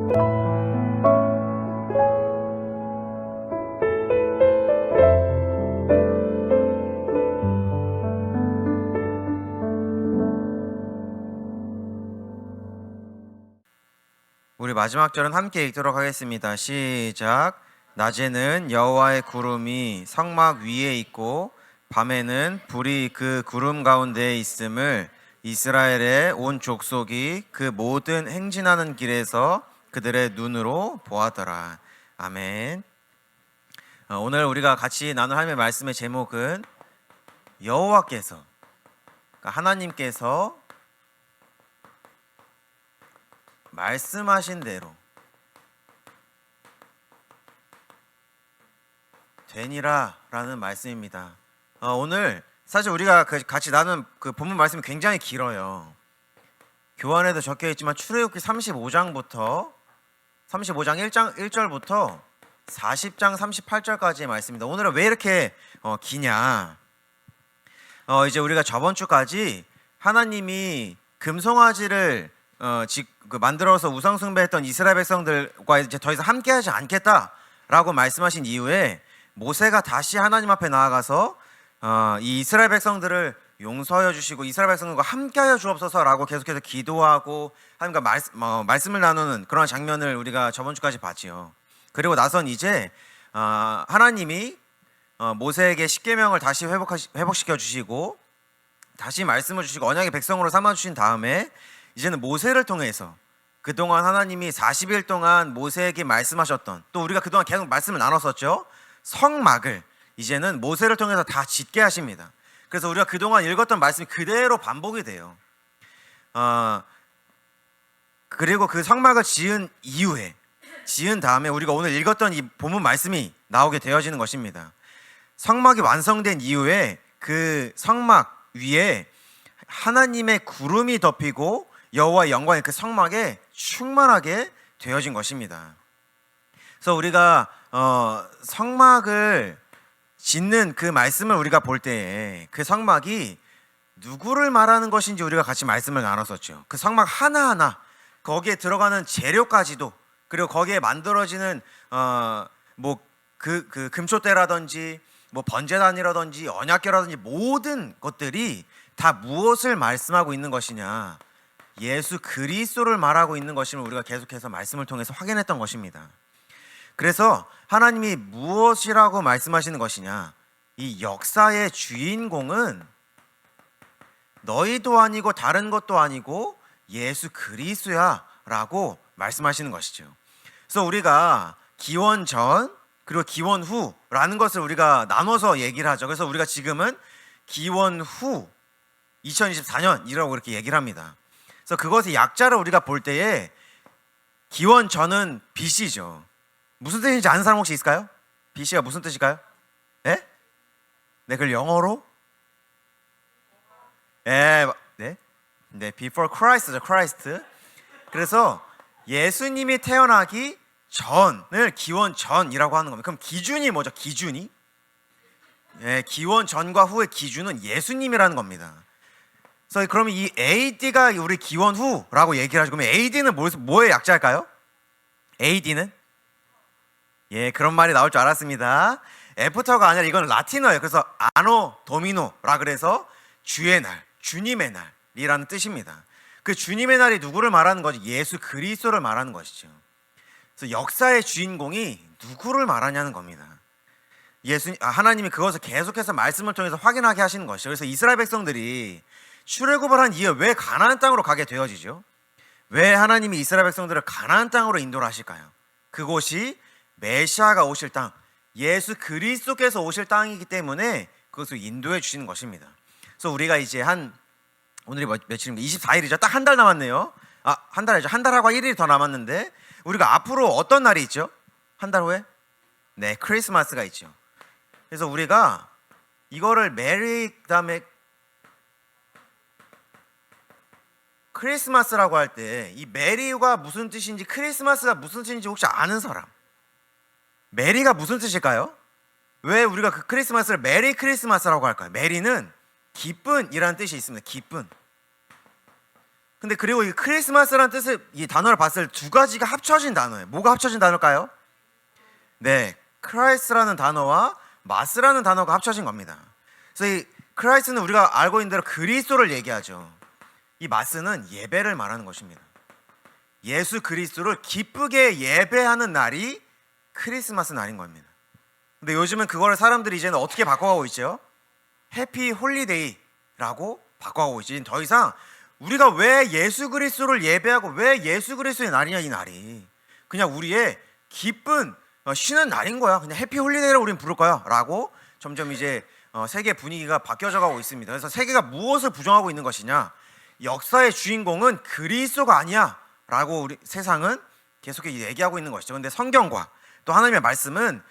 우리 마지막 절은 함께 읽도록 하겠습니다. 시작. 낮에는 여호와의 구름이 성막 위에 있고 밤에는 불이 그 구름 가운데에 있음을 이스라엘의 온 족속이 그 모든 행진하는 길에서 그들의 눈으로 보았더라. 아멘. 오늘 우리가 같이 나눌 하나님의 말씀의 제목은 여호와께서, 그러니까 하나님께서 말씀하신 대로 되니라 라는 말씀입니다. 오늘 사실 우리가 같이 나눈 그 본문 말씀이 굉장히 길어요. 교환에도 적혀 있지만 출애굽기 35장 1절부터 40장 38절까지의 말씀입니다. 오늘은 왜 이렇게 기냐? 이제 우리가 저번 주까지 하나님이 금송아지를 만들어서 우상숭배했던 이스라엘 백성들과 이제 더 이상 함께하지 않겠다라고 말씀하신 이후에 모세가 다시 하나님 앞에 나아가서 이 이스라엘 백성들을 용서하여 주시고 이스라엘 백성들과 함께하여 주옵소서라고 계속해서 기도하고 하나님과 말씀을 나누는 그런 장면을 우리가 저번 주까지 봤지요. 그리고 나선 이제 하나님이 모세에게 십계명을 다시 회복시켜 주시고 다시 말씀을 주시고 언약의 백성으로 삼아 주신 다음에 이제는 모세를 통해서 그동안 하나님이 40일 동안 모세에게 말씀하셨던, 또 우리가 그동안 계속 말씀을 나눴었죠. 성막을 이제는 모세를 통해서 다 짓게 하십니다. 그래서 우리가 그동안 읽었던 말씀이 그대로 반복이 돼요. 그리고 그 성막을 지은 다음에 우리가 오늘 읽었던 이 본문 말씀이 나오게 되어지는 것입니다. 성막이 완성된 이후에 그 성막 위에 하나님의 구름이 덮이고 여호와의 영광이 그 성막에 충만하게 되어진 것입니다. 그래서 우리가 성막을 짓는 그 말씀을 우리가 볼 때에 그 성막이 누구를 말하는 것인지 우리가 같이 말씀을 나눴었죠. 그 성막 하나하나 거기에 들어가는 재료까지도, 그리고 거기에 만들어지는 그 금초대라든지 번제단이라든지 언약궤라든지 모든 것들이 다 무엇을 말씀하고 있는 것이냐? 예수 그리스도를 말하고 있는 것임을 우리가 계속해서 말씀을 통해서 확인했던 것입니다. 그래서 하나님이 무엇이라고 말씀하시는 것이냐? 이 역사의 주인공은 너희도 아니고 다른 것도 아니고 예수 그리스도야 라고 말씀하시는 것이죠. 그래서 우리가 기원 전 그리고 기원 후라는 것을 우리가 나눠서 얘기를 하죠. 그래서 우리가 지금은 기원 후 2024년이라고 이렇게 얘기를 합니다. 그래서 그것의 약자를 우리가 볼 때에 기원 전은 BC죠. 무슨 뜻인지 아는 사람 혹시 있을까요? BC가 무슨 뜻일까요? 네? 네, 그걸 영어로? 네, before Christ죠, Christ. 그래서 예수님이 태어나기 전을 기원 전이라고 하는 겁니다. 그럼 기준이 뭐죠? 기준이? 네, 기원 전과 후의 기준은 예수님이라는 겁니다. 그래서 그러면 이 AD가 우리 기원 후라고 얘기를 하죠. 그러면 AD는 뭐의 약자일까요? AD는? 예, 그런 말이 나올 줄 알았습니다. 애프터가 아니라 이건 라틴어예요. 그래서 아노 도미노라 그래서 주의 날, 주님의 날이라는 뜻입니다. 그 주님의 날이 누구를 말하는 거지? 예수 그리스도를 말하는 것이죠. 그래서 역사의 주인공이 누구를 말하냐는 겁니다. 하나님이 그것을 계속해서 말씀을 통해서 확인하게 하시는 것이죠. 그래서 이스라엘 백성들이 출애굽을 한 이후에 왜 가나안 땅으로 가게 되어지죠? 왜 하나님이 이스라엘 백성들을 가나안 땅으로 인도를 하실까요? 그곳이 메시아가 오실 땅, 예수 그리스도께서 오실 땅이기 때문에 그것을 인도해 주시는 것입니다. 그래서 우리가 이제 오늘이 며칠입니까? 24일이죠. 딱 한 달 남았네요. 한 달이죠. 한 달하고 1일이 더 남았는데 우리가 앞으로 어떤 날이 있죠? 한 달 후에? 네, 크리스마스가 있죠. 그래서 우리가 이거를 메리 그다음에 크리스마스라고 할 때 이 메리가 무슨 뜻인지 크리스마스가 무슨 뜻인지 혹시 아는 사람? 메리가 무슨 뜻일까요? 왜 우리가 그 크리스마스를 메리 크리스마스라고 할까요? 메리는 기쁜이라는 뜻이 있습니다. 기쁜. 근데 그리고 이 크리스마스라는 뜻을 이 단어를 봤을 때 두 가지가 합쳐진 단어예요. 뭐가 합쳐진 단어일까요? 네, 크라이스트라는 단어와 마스라는 단어가 합쳐진 겁니다. 그래서 이 크라이스트는 우리가 알고 있는 대로 그리스도를 얘기하죠. 이 마스는 예배를 말하는 것입니다. 예수 그리스도를 기쁘게 예배하는 날이 크리스마스 날인 겁니다. 근데 요즘은 그거를 사람들이 이제는 어떻게 바꿔가고 있죠? 해피 홀리데이라고 바꿔가고 있지. 더 이상 우리가 왜 예수 그리스도를 예배하고 왜 예수 그리스도의 날이냐, 이 날이 그냥 우리의 기쁜 쉬는 날인 거야. 그냥 해피 홀리데이라고 우리는 부를 거야 라고 점점 이제 세계 분위기가 바뀌어져 가고 있습니다. 그래서 세계가 무엇을 부정하고 있는 것이냐, 역사의 주인공은 그리스도가 아니야 라고 우리 세상은 계속 얘기하고 있는 것이죠. 근데 성경과 또 하나님의 말씀은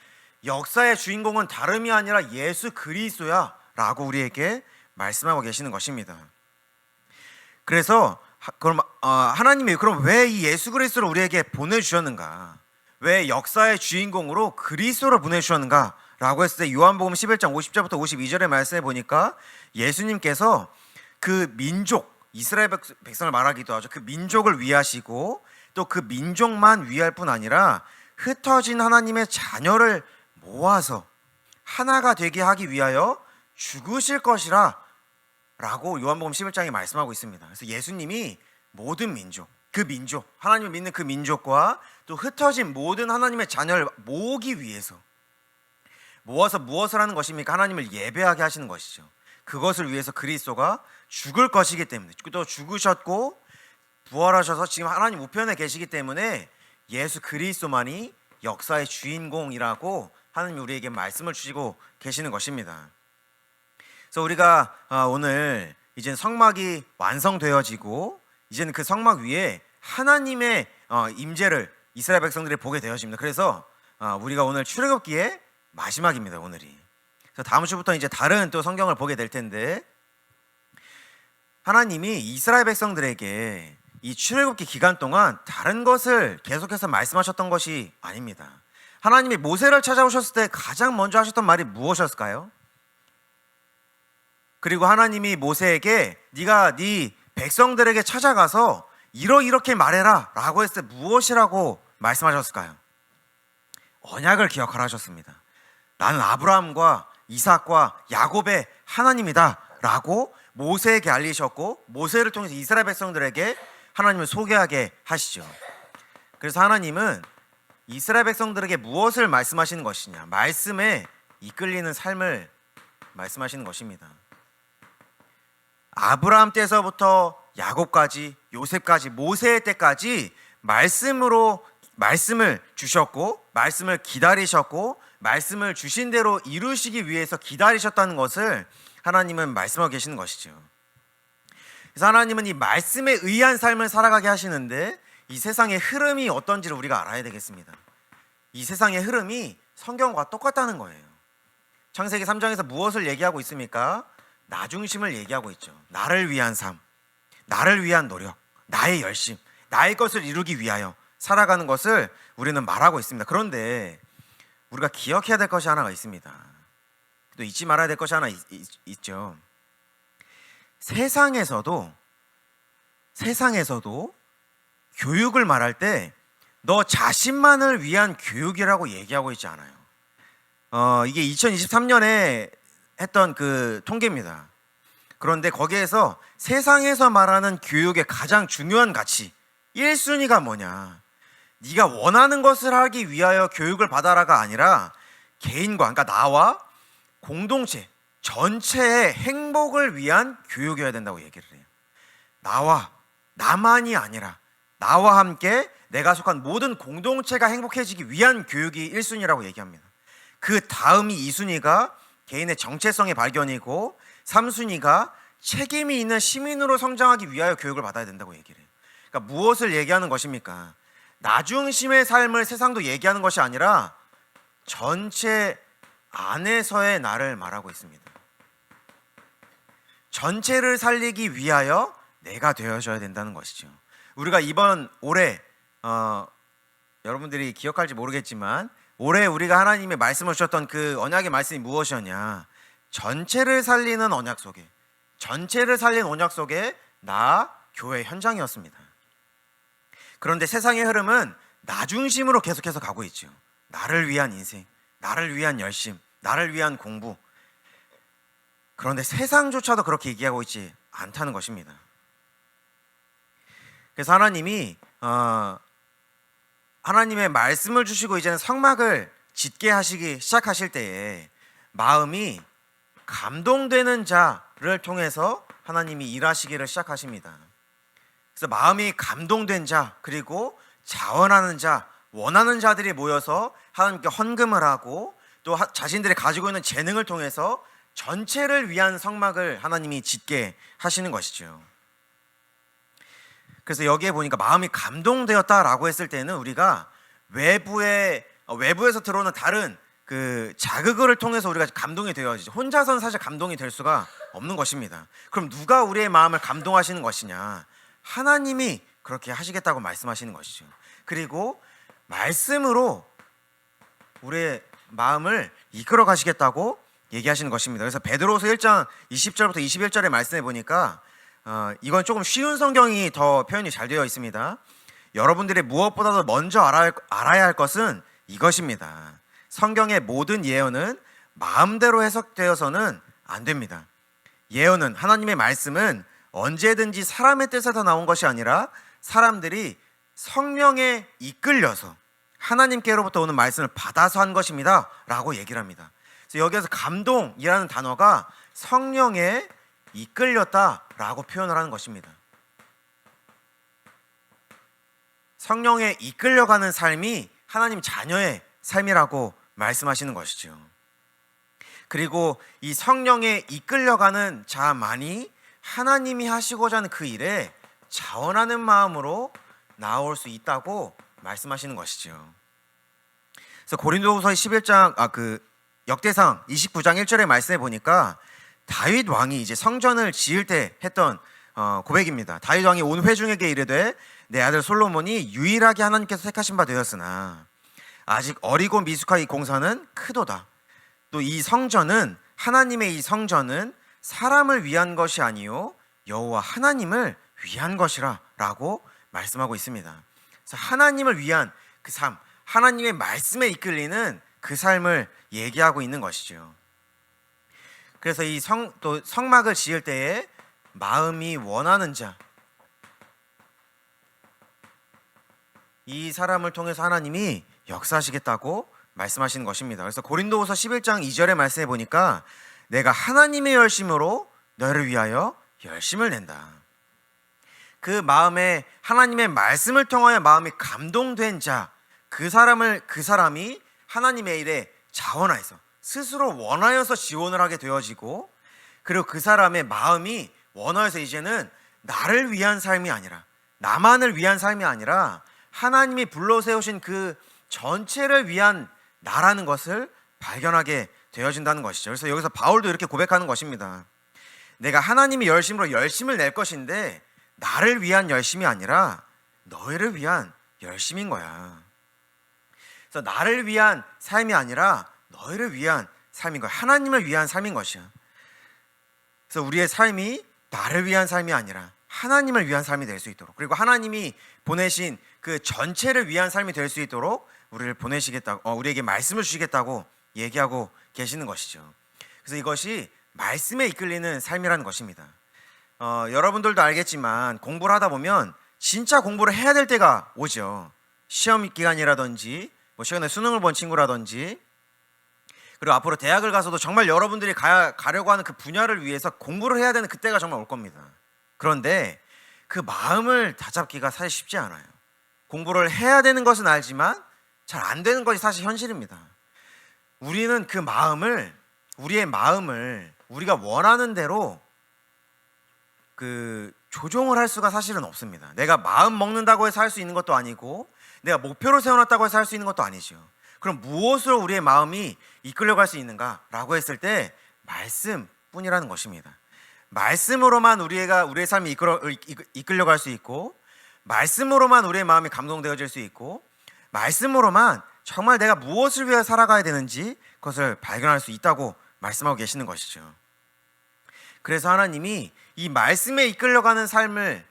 역사의 주인공은 다름이 아니라 예수 그리스도야 라고 우리에게 말씀하고 계시는 것입니다. 그래서 그럼 하나님이 그럼 왜 이 예수 그리스도를 우리에게 보내주셨는가, 왜 역사의 주인공으로 그리스도를 보내주셨는가 라고 했을 때 요한복음 11장 50절부터 52절의 말씀에 보니까 예수님께서 그 민족, 이스라엘 백성을 말하기도 하죠. 그 민족을 위하시고 또 그 민족만 위할 뿐 아니라 흩어진 하나님의 자녀를 모아서 하나가 되게 하기 위하여 죽으실 것이라 라고 요한복음 11장에 말씀하고 있습니다. 그래서 예수님이 모든 민족, 그 민족, 하나님을 믿는 그 민족과 또 흩어진 모든 하나님의 자녀를 모으기 위해서, 모아서 무엇을 하는 것입니까? 하나님을 예배하게 하시는 것이죠. 그것을 위해서 그리스도가 죽을 것이기 때문에, 또 죽으셨고 부활하셔서 지금 하나님 우편에 계시기 때문에 예수 그리스도만이 역사의 주인공이라고 하나님이 우리에게 말씀을 주시고 계시는 것입니다. 그래서 우리가 오늘 이제 성막이 완성되어지고 이제는 그 성막 위에 하나님의 임재를 이스라엘 백성들이 보게 되어집니다. 그래서 우리가 오늘 출애굽기의 마지막입니다. 오늘이. 그래서 다음 주부터 이제 다른 또 성경을 보게 될 텐데, 하나님이 이스라엘 백성들에게 이 출애굽기 기간 동안 다른 것을 계속해서 말씀하셨던 것이 아닙니다. 하나님이 모세를 찾아오셨을 때 가장 먼저 하셨던 말이 무엇이었을까요? 그리고 하나님이 모세에게 네가 네 백성들에게 찾아가서 이렇게 말해라 라고 했을 때 무엇이라고 말씀하셨을까요? 언약을 기억하라 하셨습니다. 나는 아브라함과 이삭과 야곱의 하나님이다 라고 모세에게 알리셨고, 모세를 통해서 이스라엘 백성들에게 하나님을 소개하게 하시죠. 그래서 하나님은 이스라엘 백성들에게 무엇을 말씀하시는 것이냐, 말씀에 이끌리는 삶을 말씀하시는 것입니다. 아브라함 때서부터 야곱까지, 요셉까지, 모세의 때까지 말씀을 주셨고, 말씀을 기다리셨고, 말씀을 주신 대로 이루시기 위해서 기다리셨다는 것을 하나님은 말씀하고 계시는 것이죠. 그래서 하나님은 이 말씀에 의한 삶을 살아가게 하시는데, 이 세상의 흐름이 어떤지를 우리가 알아야 되겠습니다. 이 세상의 흐름이 성경과 똑같다는 거예요. 창세기 3장에서 무엇을 얘기하고 있습니까? 나 중심을 얘기하고 있죠. 나를 위한 삶, 나를 위한 노력, 나의 열심, 나의 것을 이루기 위하여 살아가는 것을 우리는 말하고 있습니다. 그런데 우리가 기억해야 될 것이 하나가 있습니다. 또 잊지 말아야 될 것이 하나 있죠. 세상에서도 교육을 말할 때 너 자신만을 위한 교육이라고 얘기하고 있지 않아요. 이게 2023년에 했던 그 통계입니다. 그런데 거기에서 세상에서 말하는 교육의 가장 중요한 가치 1순위가 뭐냐, 네가 원하는 것을 하기 위하여 교육을 받아라가 아니라 개인과, 그러니까 나와 공동체 전체의 행복을 위한 교육이어야 된다고 얘기를 해요. 나만이 아니라 나와 함께 내가 속한 모든 공동체가 행복해지기 위한 교육이 1순위라고 얘기합니다. 그 다음이 2순위가 개인의 정체성의 발견이고, 3순위가 책임이 있는 시민으로 성장하기 위하여 교육을 받아야 된다고 얘기를 해요. 그러니까 무엇을 얘기하는 것입니까? 나 중심의 삶을 세상도 얘기하는 것이 아니라 전체 안에서의 나를 말하고 있습니다. 전체를 살리기 위하여 내가 되어져야 된다는 것이죠. 우리가 이번 올해 여러분들이 기억할지 모르겠지만, 올해 우리가 하나님의 말씀을 주셨던 그 언약의 말씀이 무엇이었냐, 전체를 살리는 언약 속에, 전체를 살리는 언약 속에 나, 교회 현장이었습니다. 그런데 세상의 흐름은 나 중심으로 계속해서 가고 있죠. 나를 위한 인생, 나를 위한 열심, 나를 위한 공부. 그런데 세상조차도 그렇게 얘기하고 있지 않다는 것입니다. 그래서 하나님의 말씀을 주시고 이제는 성막을 짓게 하시기 시작하실 때에 마음이 감동되는 자를 통해서 하나님이 일하시기를 시작하십니다. 그래서 마음이 감동된 자, 그리고 자원하는 자, 원하는 자들이 모여서 하나님께 헌금을 하고 또 자신들이 가지고 있는 재능을 통해서 전체를 위한 성막을 하나님이 짓게 하시는 것이죠. 그래서 여기에 보니까 마음이 감동되었다라고 했을 때는 우리가 외부에서 들어오는 다른 그 자극을 통해서 우리가 감동이 되어야지, 혼자서는 사실 감동이 될 수가 없는 것입니다. 그럼 누가 우리의 마음을 감동하시는 것이냐? 하나님이 그렇게 하시겠다고 말씀하시는 것이죠. 그리고 말씀으로 우리의 마음을 이끌어 가시겠다고 얘기하시는 것입니다. 그래서 베드로서 1장 20절부터 21절의 말씀에 보니까 이건 조금 쉬운 성경이 더 표현이 잘 되어 있습니다. 여러분들이 무엇보다도 먼저 알아야 할 것은 이것입니다. 성경의 모든 예언은 마음대로 해석되어서는 안 됩니다. 예언은, 하나님의 말씀은 언제든지 사람의 뜻에서 나온 것이 아니라 사람들이 성령에 이끌려서 하나님께로부터 오는 말씀을 받아서 한 것입니다 라고 얘기를 합니다. 그래서 여기에서 감동이라는 단어가 성령에 이끌렸다라고 표현을 하는 것입니다. 성령에 이끌려가는 삶이 하나님 자녀의 삶이라고 말씀하시는 것이죠. 그리고 이 성령에 이끌려가는 자만이 하나님이 하시고자 하는 그 일에 자원하는 마음으로 나올 수 있다고 말씀하시는 것이죠. 그래서 고린도후서 11장 역대상 29장 1절의 말씀에 보니까 다윗 왕이 이제 성전을 지을 때 했던 고백입니다. 다윗 왕이 온 회중에게 이르되 내 아들 솔로몬이 유일하게 하나님께서 택하신 바 되었으나 아직 어리고 미숙한 이 공사는 크도다. 또 이 성전은, 하나님의 이 성전은 사람을 위한 것이 아니요 여호와 하나님을 위한 것이라 라고 말씀하고 있습니다. 그래서 하나님을 위한 그 삶, 하나님의 말씀에 이끌리는 그 삶을 얘기하고 있는 것이죠. 그래서 또 성막을 지을 때에 마음이 원하는 자, 이 사람을 통해서 하나님이 역사하시겠다고 말씀하시는 것입니다. 그래서 고린도후서 11장 2절의 말씀에 보니까 내가 하나님의 열심으로 너를 위하여 열심을 낸다. 그 마음에 하나님의 말씀을 통하여 마음이 감동된 자, 그 사람이 하나님의 일에 자원하여서 스스로 원하여서 지원을 하게 되어지고, 그리고 그 사람의 마음이 원하여서 이제는 나를 위한 삶이 아니라, 나만을 위한 삶이 아니라 하나님이 불러 세우신 그 전체를 위한 나라는 것을 발견하게 되어진다는 것이죠. 그래서 여기서 바울도 이렇게 고백하는 것입니다. 내가 하나님의 열심으로 열심을 낼 것인데 나를 위한 열심이 아니라 너희를 위한 열심인 거야. 그래서 나를 위한 삶이 아니라 너희를 위한 삶인 거야. 하나님을 위한 삶인 것이야. 그래서 우리의 삶이 나를 위한 삶이 아니라 하나님을 위한 삶이 될 수 있도록, 그리고 하나님이 보내신 그 전체를 위한 삶이 될 수 있도록 우리를 보내시겠다고, 우리에게 말씀을 주시겠다고 얘기하고 계시는 것이죠. 그래서 이것이 말씀에 이끌리는 삶이라는 것입니다. 여러분들도 알겠지만 공부를 하다 보면 진짜 공부를 해야 될 때가 오죠. 시험 기간이라든지, 최근에 수능을 본 친구라든지, 그리고 앞으로 대학을 가서도 정말 여러분들이 가려고 하는 그 분야를 위해서 공부를 해야 되는 그때가 정말 올 겁니다. 그런데 그 마음을 다잡기가 사실 쉽지 않아요. 공부를 해야 되는 것은 알지만 잘 안 되는 것이 사실 현실입니다. 우리는 그 마음을, 우리의 마음을 우리가 원하는 대로 조종을 할 수가 사실은 없습니다. 내가 마음 먹는다고 해서 할 수 있는 것도 아니고, 내가 목표를 세워놨다고 해서 할 수 있는 것도 아니죠. 그럼 무엇으로 우리의 마음이 이끌려갈 수 있는가라고 했을 때 말씀뿐이라는 것입니다. 말씀으로만 우리의 삶이 이끌려갈 수 있고, 말씀으로만 우리의 마음이 감동되어질 수 있고, 말씀으로만 정말 내가 무엇을 위해 살아가야 되는지 그것을 발견할 수 있다고 말씀하고 계시는 것이죠. 그래서 하나님이 이 말씀에 이끌려가는 삶을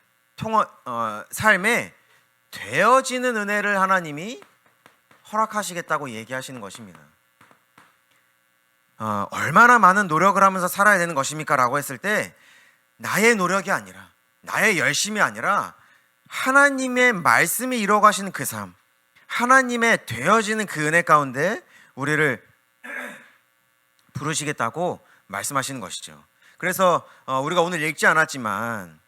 삶에 되어지는 은혜를 하나님이 허락하시겠다고 얘기하시는 것입니다. 얼마나 많은 노력을 하면서 살아야 되는 것입니까? 라고 했을 때 나의 노력이 아니라, 나의 열심이 아니라 하나님의 말씀이 이루어가시는 그 삶, 하나님의 되어지는 그 은혜 가운데 우리를 부르시겠다고 말씀하시는 것이죠. 그래서 우리가 오늘 읽지 않았지만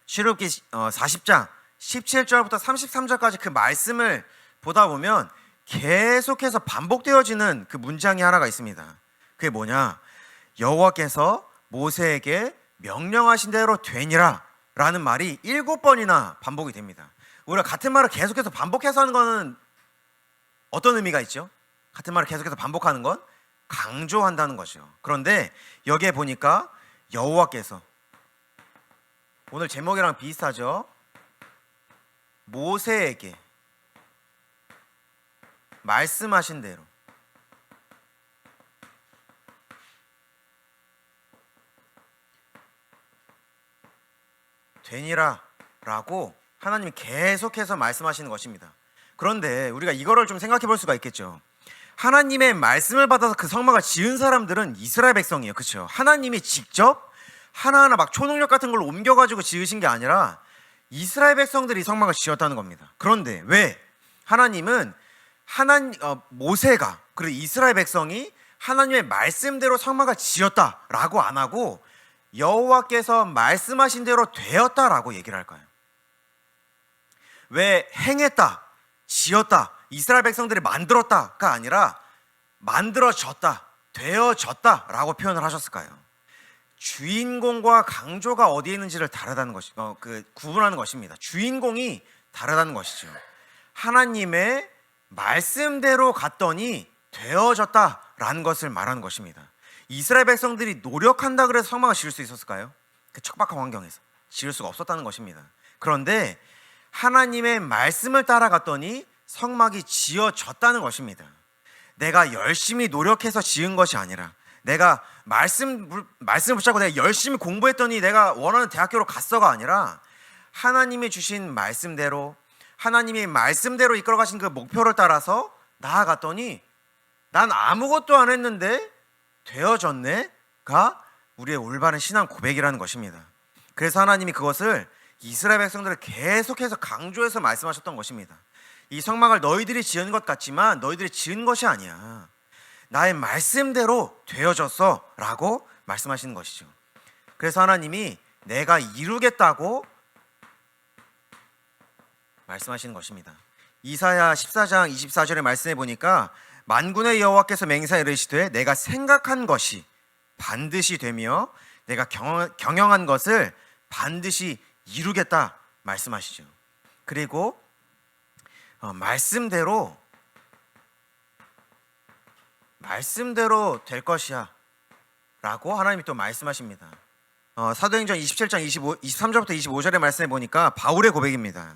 출애굽기 40장 17절부터 33절까지 그 말씀을 보다 보면 계속해서 반복되어지는 그 문장이 하나가 있습니다. 그게 뭐냐? 여호와께서 모세에게 명령하신 대로 되니라 라는 말이 7번이나 반복이 됩니다. 우리가 같은 말을 계속해서 반복해서 하는 것은 어떤 의미가 있죠? 같은 말을 계속해서 반복하는 건 강조한다는 거죠. 그런데 여기에 보니까 여호와께서, 오늘 제목이랑 비슷하죠? 모세에게 말씀하신 대로 되니라 라고 하나님이 계속해서 말씀하시는 것입니다. 그런데 우리가 이거를 좀 생각해 볼 수가 있겠죠. 하나님의 말씀을 받아서 그 성막을 지은 사람들은 이스라엘 백성이에요. 그렇죠? 하나님이 직접 하나하나 막 초능력 같은 걸 옮겨가지고 지으신 게 아니라 이스라엘 백성들이 이 성막을 지었다는 겁니다. 그런데 왜? 하나님은 모세가, 그리고 이스라엘 백성이 하나님의 말씀대로 성막을 지었다라고 안 하고 여호와께서 말씀하신 대로 되었다라고 얘기를 할까요? 왜 행했다, 지었다, 이스라엘 백성들이 만들었다가 아니라 만들어졌다, 되어졌다라고 표현을 하셨을까요? 주인공과 강조가 어디에 있는지를 다르다는 것이, 구분하는 것입니다. 주인공이 다르다는 것이죠. 하나님의 말씀대로 갔더니 되어졌다라는 것을 말하는 것입니다. 이스라엘 백성들이 노력한다 그래서 성막을 지을 수 있었을까요? 그 척박한 환경에서 지을 수가 없었다는 것입니다. 그런데 하나님의 말씀을 따라갔더니 성막이 지어졌다는 것입니다. 내가 열심히 노력해서 지은 것이 아니라, 내가 말씀을 붙잡고 내가 열심히 공부했더니 내가 원하는 대학교로 갔어가 아니라 하나님이 주신 말씀대로, 하나님이 말씀대로 이끌어 가신 그 목표를 따라서 나아갔더니 난 아무것도 안 했는데 되어졌네가 우리의 올바른 신앙 고백이라는 것입니다. 그래서 하나님이 그것을 이스라엘 백성들을 계속해서 강조해서 말씀하셨던 것입니다. 이 성막을 너희들이 지은 것 같지만 너희들이 지은 것이 아니야. 나의 말씀대로 되어졌어 라고 말씀하시는 것이죠. 그래서 하나님이 내가 이루겠다고 말씀하시는 것입니다. 이사야 14장 24절의 말씀해 보니까 만군의 여호와께서 맹세하여 이르시되 내가 생각한 것이 반드시 되며 내가 경영한 것을 반드시 이루겠다 말씀하시죠. 그리고 말씀대로 될 것이야 라고 하나님이 또 말씀하십니다. 사도행전 27장 23절부터 25절의 말씀에 보니까 바울의 고백입니다.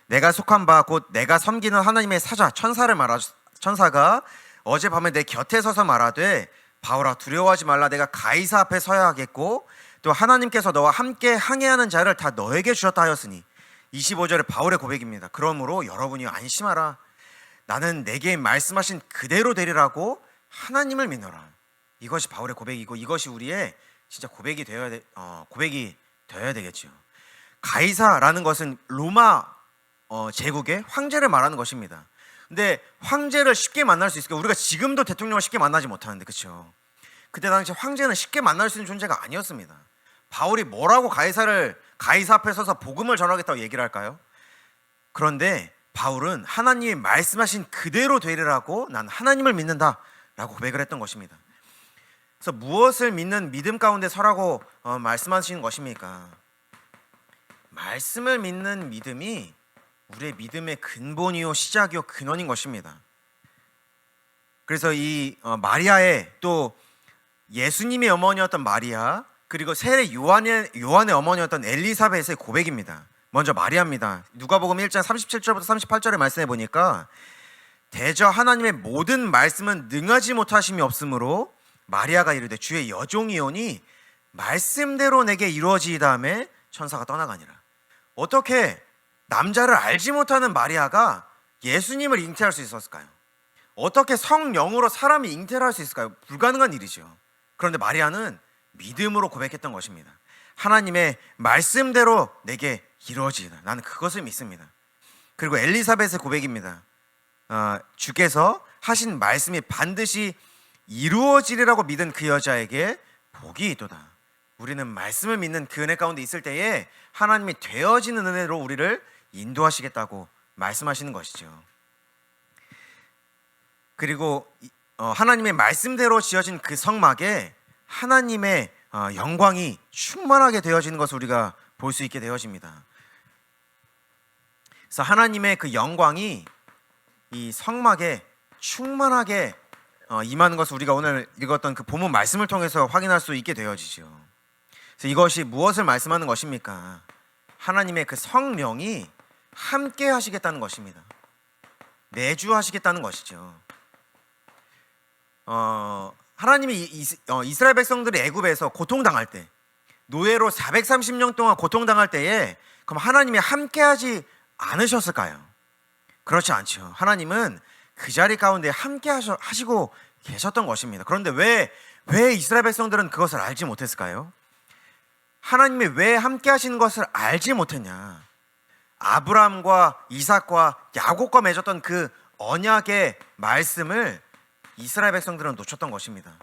내가 속한 바 곧 내가 섬기는 하나님의 사자 천사가 어젯밤에 내 곁에 서서 말하되 바울아 두려워하지 말라. 내가 가이사 앞에 서야 하겠고 또 하나님께서 너와 함께 항해하는 자를 다 너에게 주셨다 하였으니. 25절에 바울의 고백입니다. 그러므로 여러분이 안심하라. 나는 내게 말씀하신 그대로 되리라고 하나님을 믿노라. 이것이 바울의 고백이고 이것이 우리의 진짜 고백이 되어야 되겠죠. 가이사라는 것은 로마 제국의 황제를 말하는 것입니다. 근데 황제를 쉽게 만날 수 있을까? 우리가 지금도 대통령을 쉽게 만나지 못하는데, 그렇죠? 그때 당시 황제는 쉽게 만날 수 있는 존재가 아니었습니다. 바울이 뭐라고 가이사 앞에 서서 복음을 전하겠다고 얘기를 할까요? 그런데 바울은 하나님이 말씀하신 그대로 되리라고 난 하나님을 믿는다라고 고백을 했던 것입니다. 그래서 무엇을 믿는 믿음 가운데 서라고 말씀하시는 것입니까? 말씀을 믿는 믿음이 우리의 믿음의 근본이요 시작이요 근원인 것입니다. 그래서 이 마리아의, 또 예수님의 어머니였던 마리아, 그리고 세례 요한의 어머니였던 엘리사벳의 고백입니다. 먼저 마리아입니다. 누가복음 1장 37절부터 38절의 말씀에 보니까 대저 하나님의 모든 말씀은 능하지 못하심이 없으므로 마리아가 이르되 주의 여종이오니 말씀대로 내게 이루어지이다 하매 천사가 떠나가니라. 어떻게 남자를 알지 못하는 마리아가 예수님을 잉태할 수 있었을까요? 어떻게 성령으로 사람이 잉태를 할 수 있을까요? 불가능한 일이죠. 그런데 마리아는 믿음으로 고백했던 것입니다. 하나님의 말씀대로 내게 이루어지리라. 나는 그것을 믿습니다. 그리고 엘리사벳의 고백입니다. 주께서 하신 말씀이 반드시 이루어지리라고 믿은 그 여자에게 복이 있도다. 우리는 말씀을 믿는 그 은혜 가운데 있을 때에 하나님이 되어지는 은혜로 우리를 인도하시겠다고 말씀하시는 것이죠. 그리고 하나님의 말씀대로 지어진 그 성막에 하나님의 영광이 충만하게 되어지는 것을 우리가 볼 수 있게 되어집니다. 그래서 하나님의 그 영광이 이 성막에 충만하게 임하는 것을 우리가 오늘 읽었던 그 본문 말씀을 통해서 확인할 수 있게 되어지죠. 그래서 이것이 무엇을 말씀하는 것입니까? 하나님의 그 성령이 함께 하시겠다는 것입니다. 내주하시겠다는 것이죠. 하나님이 이스라엘 백성들이 애굽에서 고통당할 때, 노예로 430년 동안 고통당할 때에 그럼 하나님이 함께하지 않으셨을까요? 그렇지 않죠. 하나님은 그 자리 가운데 함께 하시고 계셨던 것입니다. 그런데 왜 이스라엘 백성들은 그것을 알지 못했을까요? 하나님이 왜 함께 하시는 것을 알지 못했냐? 아브라함과 이삭과 야곱과 맺었던 그 언약의 말씀을 이스라엘 백성들은 놓쳤던 것입니다.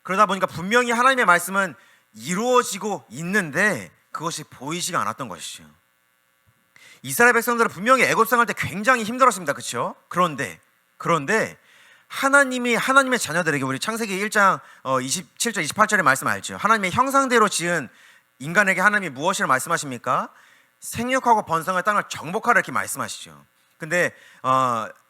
그러다 보니까 분명히 하나님의 말씀은 이루어지고 있는데 그것이 보이지가 않았던 것이죠. 이스라엘 백성들은 분명히 애굽 생활 때 굉장히 힘들었습니다. 그렇죠? 그런데 하나님의 자녀들에게, 우리 창세기 1장 27절 28절의 말씀 알죠? 하나님의 형상대로 지은 인간에게 하나님이 무엇이라 말씀하십니까? 생육하고 번성할 땅을 정복하라 이렇게 말씀하시죠. 근데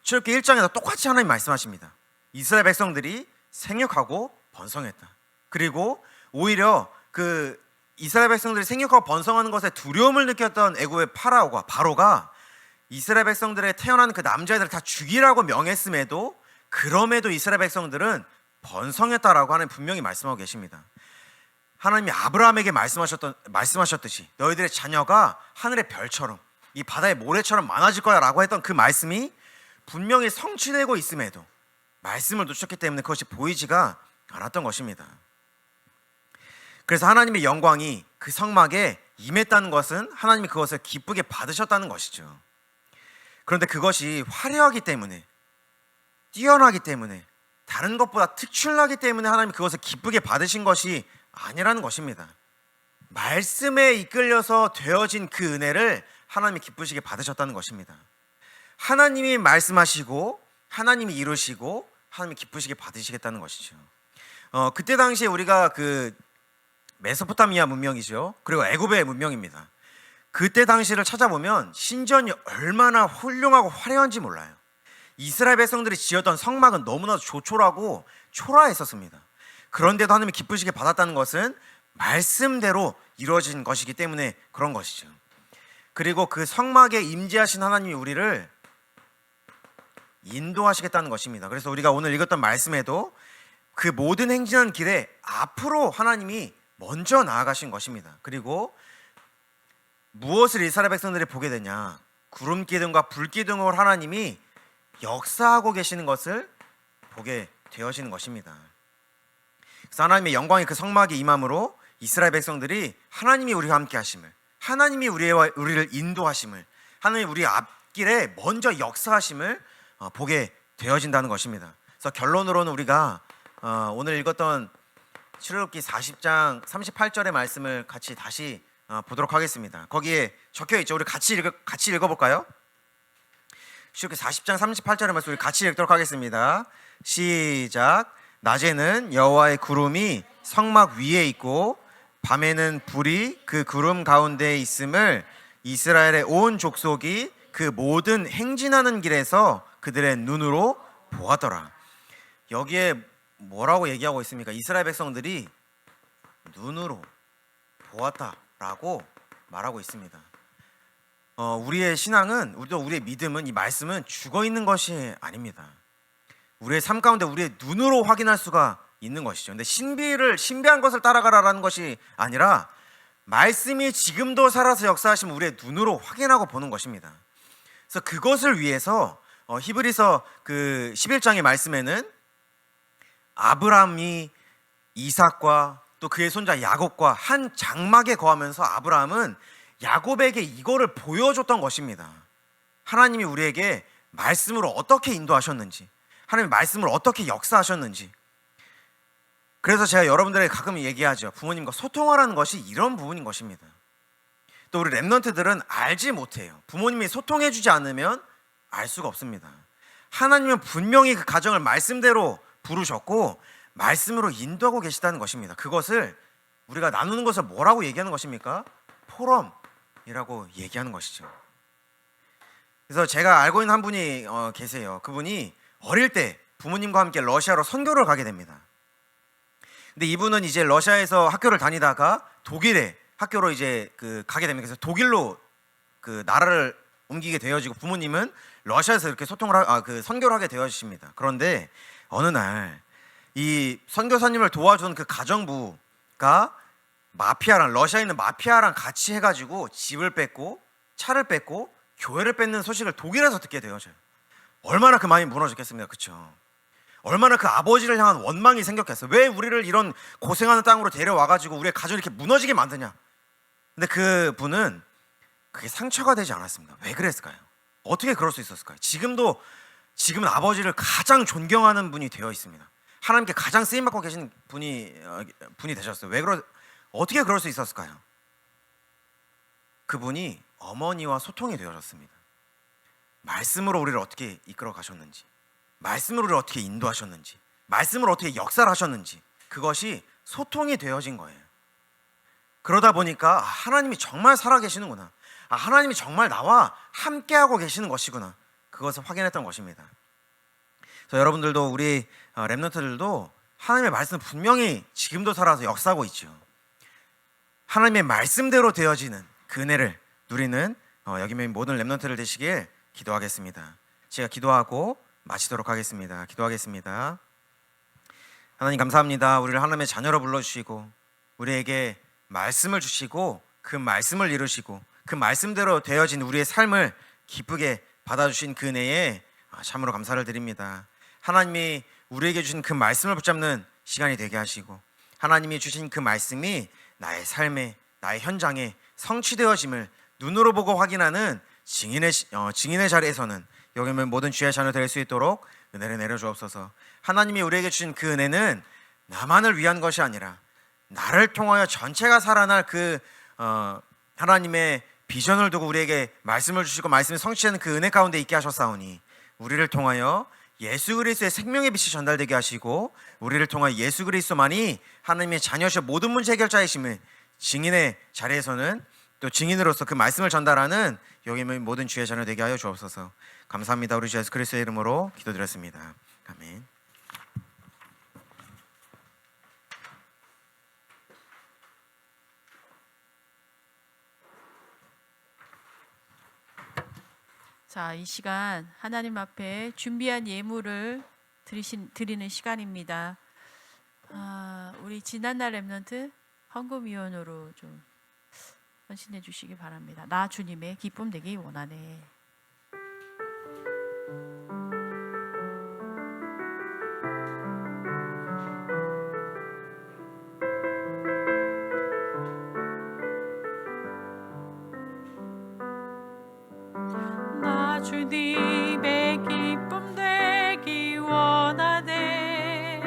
출애굽기 1장에서 똑같이 하나님 말씀하십니다. 이스라엘 백성들이 생육하고 번성했다. 그리고 오히려 그 이스라엘 백성들이 생육하고 번성하는 것에 두려움을 느꼈던 애굽의 바로가 이스라엘 백성들의 태어난 그 남자애들을 다 죽이라고 명했음에도 그럼에도 이스라엘 백성들은 번성했다라고 하나님 분명히 말씀하고 계십니다. 하나님이 아브라함에게 말씀하셨듯이 너희들의 자녀가 하늘의 별처럼 이 바다의 모래처럼 많아질 거야 라고 했던 그 말씀이 분명히 성취되고 있음에도 말씀을 놓쳤기 때문에 그것이 보이지가 않았던 것입니다. 그래서 하나님의 영광이 그 성막에 임했다는 것은 하나님이 그것을 기쁘게 받으셨다는 것이죠. 그런데 그것이 화려하기 때문에, 뛰어나기 때문에, 다른 것보다 특출나기 때문에 하나님이 그것을 기쁘게 받으신 것이 아니라는 것입니다. 말씀에 이끌려서 되어진 그 은혜를 하나님이 기쁘시게 받으셨다는 것입니다. 하나님이 말씀하시고 하나님이 이루시고 하나님이 기쁘시게 받으시겠다는 것이죠. 그때 당시에 우리가 그 메소포타미아 문명이죠. 그리고 애굽의 문명입니다. 그때 당시를 찾아보면 신전이 얼마나 훌륭하고 화려한지 몰라요. 이스라엘 백성들이 지었던 성막은 너무나도 조촐하고 초라했었습니다. 그런데도 하나님이 기쁘시게 받았다는 것은 말씀대로 이루어진 것이기 때문에 그런 것이죠. 그리고 그 성막에 임재하신 하나님이 우리를 인도하시겠다는 것입니다. 그래서 우리가 오늘 읽었던 말씀에도 그 모든 행진하는 길에 앞으로 하나님이 먼저 나아가신 것입니다. 그리고 무엇을 이스라엘 백성들이 보게 되냐? 구름 기둥과 불 기둥으로 하나님이 역사하고 계시는 것을 보게 되어지는 것입니다. 그래서 하나님의 영광이 그 성막에 임함으로 이스라엘 백성들이 하나님이 우리와 함께 하심을, 하나님이 우리를 인도하심을, 하나님이 우리 앞길에 먼저 역사하심을 보게 되어진다는 것입니다. 그래서 결론으로는 우리가 오늘 읽었던 출애굽기 40장 38절의 말씀을 같이 다시 보도록 하겠습니다. 거기에 적혀 있죠. 우리 같이 읽어볼까요? 출애굽기 40장 38절의 말씀 우리 같이 읽도록 하겠습니다. 시작. 낮에는 여호와의 구름이 성막 위에 있고 밤에는 불이 그 구름 가운데에 있음을 이스라엘의 온 족속이 그 모든 행진하는 길에서 그들의 눈으로 보았더라. 여기에 뭐라고 얘기하고 있습니까? 이스라엘 백성들이 눈으로 보았다라고 말하고 있습니다. 우리의 신앙은, 우리의 믿음은, 이 말씀은 죽어 있는 것이 아닙니다. 우리의 삶 가운데 우리의 눈으로 확인할 수가 있는 것이죠. 근데 신비한 것을 따라가라라는 것이 아니라 말씀이 지금도 살아서 역사하시면 우리의 눈으로 확인하고 보는 것입니다. 그래서 그것을 위해서 히브리서 그 11장의 말씀에는 아브라함이 이삭과 또 그의 손자 야곱과 한 장막에 거하면서 아브라함은 야곱에게 이거를 보여줬던 것입니다. 하나님이 우리에게 말씀으로 어떻게 인도하셨는지, 하나님의 말씀을 어떻게 역사하셨는지. 그래서 제가 여러분들에게 가끔 얘기하죠. 부모님과 소통하라는 것이 이런 부분인 것입니다. 또 우리 랩런트들은 알지 못해요. 부모님이 소통해주지 않으면 알 수가 없습니다. 하나님은 분명히 그 가정을 말씀대로 부르셨고 말씀으로 인도하고 계시다는 것입니다. 그것을 우리가 나누는 것을 뭐라고 얘기하는 것입니까? 포럼이라고 얘기하는 것이죠. 그래서 제가 알고 있는 한 분이 계세요. 그분이 어릴 때 부모님과 함께 러시아로 선교를 가게 됩니다. 근데 이분은 이제 러시아에서 학교를 다니다가 독일에 학교로 이제 가게 됩니다. 그래서 독일로 그 나라를 옮기게 되어지고 부모님은 러시아에서 이렇게 선교를 하게 되어집니다. 그런데 어느 날 이 선교사님을 도와준 그 가정부가 마피아랑 러시아에 있는 마피아랑 같이 해가지고 집을 뺏고 차를 뺏고 교회를 뺏는 소식을 독일에서 듣게 되어져요. 얼마나 그 마음이 무너졌겠습니까? 그렇죠? 얼마나 그 아버지를 향한 원망이 생겼겠어요. 왜 우리를 이런 고생하는 땅으로 데려와가지고 우리의 가정이 이렇게 무너지게 만드냐. 근데 그 분은 그게 상처가 되지 않았습니다. 왜 그랬을까요? 어떻게 그럴 수 있었을까요? 지금은 아버지를 가장 존경하는 분이 되어 있습니다. 하나님께 가장 쓰임받고 계신 분이 되셨어요. 어떻게 그럴 수 있었을까요? 그분이 어머니와 소통이 되어졌습니다. 말씀으로 우리를 어떻게 이끌어 가셨는지, 말씀으로 우리를 어떻게 인도하셨는지, 말씀으로 어떻게 역사를 하셨는지, 그것이 소통이 되어진 거예요. 그러다 보니까 하나님이 정말 살아계시는구나, 하나님이 정말 나와 함께하고 계시는 것이구나, 그것을 확인했던 것입니다. 그래서 여러분들도 우리 랩런트들도 하나님의 말씀은 분명히 지금도 살아서 역사하고 있죠. 하나님의 말씀대로 되어지는 그 은혜를 누리는 여기 있는 모든 랩런트들 되시길 기도하겠습니다. 제가 기도하고 마치도록 하겠습니다. 기도하겠습니다. 하나님 감사합니다. 우리를 하나님의 자녀로 불러주시고 우리에게 말씀을 주시고 그 말씀을 이루시고 그 말씀대로 되어진 우리의 삶을 기쁘게 받아주신 그 은혜에 참으로 감사를 드립니다. 하나님이 우리에게 주신 그 말씀을 붙잡는 시간이 되게 하시고 하나님이 주신 그 말씀이 나의 삶에, 나의 현장에 성취되어짐을 눈으로 보고 확인하는 증인의 자리에서는 여기 있는 모든 주의 자녀 될 수 있도록 은혜를 내려주옵소서. 하나님이 우리에게 주신 그 은혜는 나만을 위한 것이 아니라 나를 통하여 전체가 살아날 그 하나님의 비전을 두고 우리에게 말씀을 주시고 말씀을 성취하는 그 은혜 가운데 있게 하셨사오니 우리를 통하여 예수 그리스도의 생명의 빛이 전달되게 하시고 우리를 통하여 예수 그리스도만이 하나님의 자녀시여 모든 문제 해결자이심을 증인의 자리에서는 또 증인으로서 그 말씀을 전달하는 여기 있는 모든 주의 자녀 되게 하여 주옵소서. 감사합니다. 우리 주 예수 그리스도의 이름으로 기도드렸습니다. 아멘. 자, 이 시간 하나님 앞에 준비한 예물을 드리는 시간입니다. 우리 지난날 랩런트 헌금위원으로 좀 헌신해 주시기 바랍니다. 나 주님의 기쁨 되기 원하네. 나 주님의 기쁨 되기 원하네.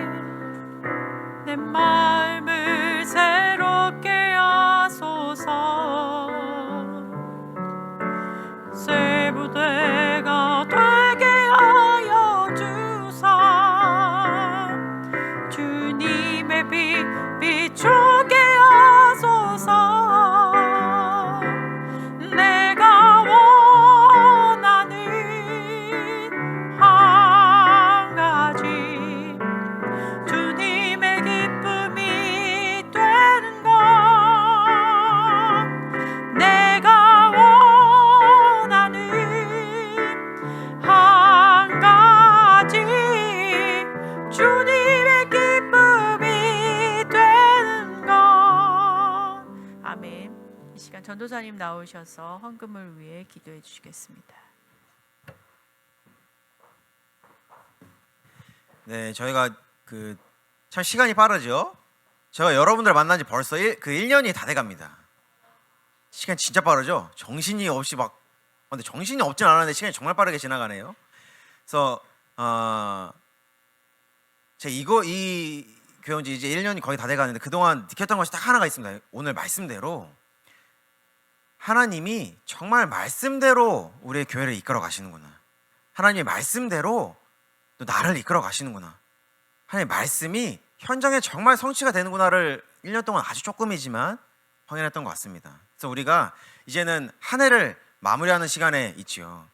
내 마음을 새롭게 하소서. 전도사님 나오셔서 헌금을 위해 기도해 주시겠습니다. 네, 저희가 참 시간이 빠르죠. 제가 여러분들 만난 지 벌써 1년이 다 돼갑니다. 시간 진짜 빠르죠. 정신이 없이 근데 정신이 없진 않았는데 시간이 정말 빠르게 지나가네요. 그래서 제가 이 교회 온 지 이제 1년이 거의 다 돼가는데 그동안 느꼈던 것이 딱 하나가 있습니다. 오늘 말씀대로 하나님이 정말 말씀대로 우리의 교회를 이끌어 가시는구나. 하나님의 말씀대로 또 나를 이끌어 가시는구나. 하나님의 말씀이 현장에 정말 성취가 되는구나를 1년 동안 아주 조금이지만 확인했던 것 같습니다. 그래서 우리가 이제는 한 해를 마무리하는 시간에 있지요.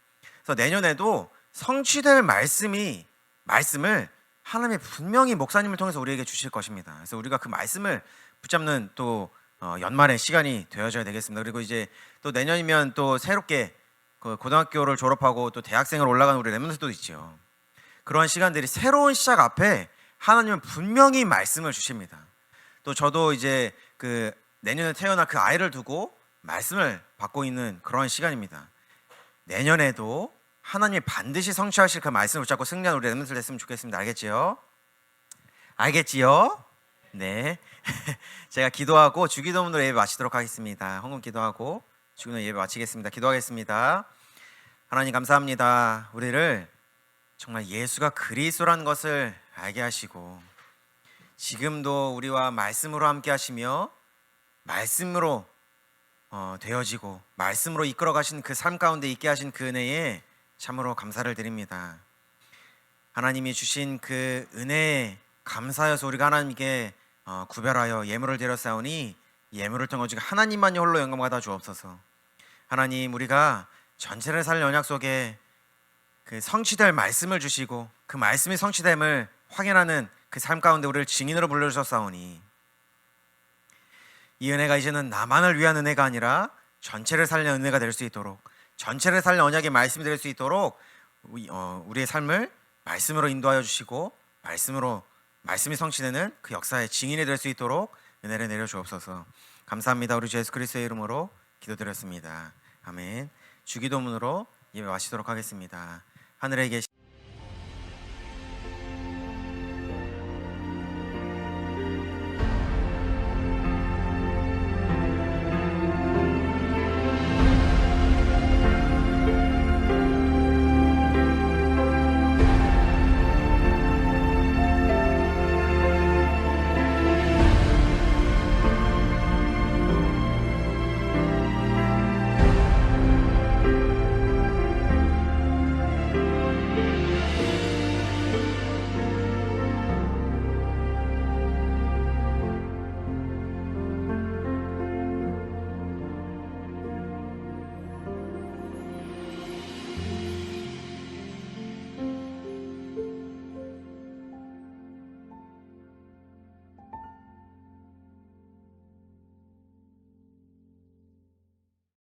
그래서 내년에도 성취될 말씀을 하나님이 분명히 목사님을 통해서 우리에게 주실 것입니다. 그래서 우리가 그 말씀을 붙잡는 또 연말의 시간이 되어져야 되겠습니다. 그리고 이제 또 내년이면 또 새롭게 그 고등학교를 졸업하고 또 대학생으로 올라가는 우리 렘넌트도 있죠. 그런 시간들이 새로운 시작 앞에 하나님은 분명히 말씀을 주십니다. 또 저도 이제 그 내년에 태어날 그 아이를 두고 말씀을 받고 있는 그런 시간입니다. 내년에도 하나님이 반드시 성취하실 그 말씀을 붙잡고 승리하는 우리 렘넌트들 됐으면 좋겠습니다. 알겠지요? 알겠지요? 네. 제가 기도하고 주기도문으로 예배 마치도록 하겠습니다. 헌금 기도하고 주기도문 예배 마치겠습니다. 기도하겠습니다. 하나님 감사합니다. 우리를 정말 예수가 그리스도라는 것을 알게 하시고 지금도 우리와 말씀으로 함께 하시며 말씀으로 되어지고 말씀으로 이끌어 가신 그 삶 가운데 있게 하신 그 은혜에 참으로 감사를 드립니다. 하나님이 주신 그 은혜에 감사여서 우리가 하나님께 구별하여 예물을 드렸사오니 예물을 통해 오직 하나님만이 홀로 영광 받아 주옵소서. 하나님 우리가 전체를 살 언약 속에 그 성취될 말씀을 주시고 그 말씀이 성취됨을 확인하는 그 삶 가운데 우리를 증인으로 불러주셨사오니 이 은혜가 이제는 나만을 위한 은혜가 아니라 전체를 살리는 은혜가 될 수 있도록 전체를 살리는 언약의 말씀이 될 수 있도록 우리의 삶을 말씀으로 인도하여 주시고 말씀이 성취되는 그 역사의 증인이 될 수 있도록 은혜를 내려 주옵소서. 감사합니다. 우리 주 예수 그리스도의 이름으로 기도드렸습니다. 아멘. 주기도문으로 예배 마치도록 하겠습니다. 하늘에 계신